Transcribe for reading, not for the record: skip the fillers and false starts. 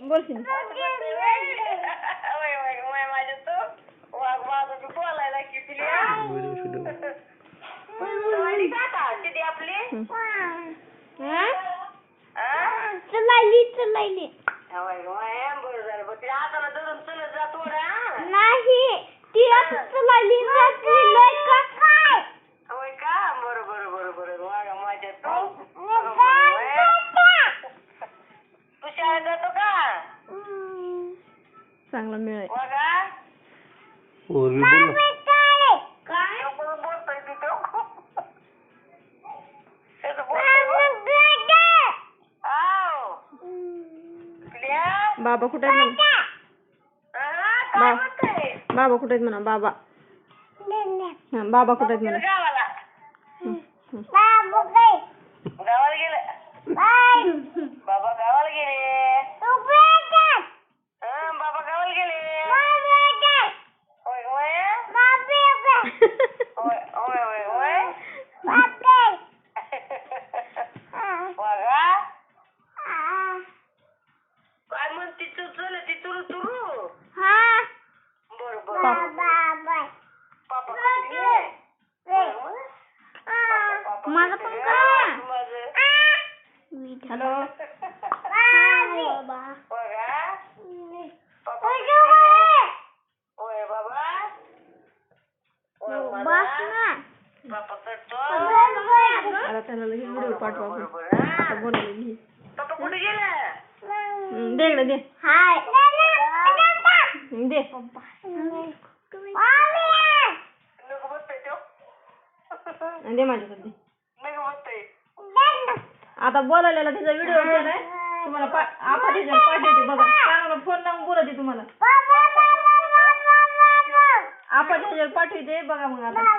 बोलशील माझ्या तो वाघ माझं बी बोलायला की पिल्या किती आपली चलायली बरं झालं बघ तिला हाताला धरून चलत जा थोडा नाही ती आता चलायली होय का बरं वाघा माझ्या तो तू शाळेत जातो का चांगला मिळ आहे वाघा काय बोलतोय तिथं बाबा कुठे आहेत म्हणा बाबा कुठे आहेत म्हणा बाबा हा बाबा कुठे आहेत म्हणा गावाला गेले बाबा गावाला गेले बाबा गावाला गेले होय वागा काय म्हणते तू चल ती तुरु तुरु बरोबर पापा माझं पण हॅलो पापा करतो आता त्यांना लगेच व्हिडिओ पाठवा आता बोलायला पापा कुठे गेला दे इकडे दे दे नको बसतोय तो दे माझ्याकडे दे नको बसतोय आता बोलायला तिचा व्हिडिओ केलाय तुम्हाला आपण त्याच्यावर पाठवते बघा कानाला फोन लावून बोलते तुम्हाला आपण त्याच्यावर पाठवते बघा मग आता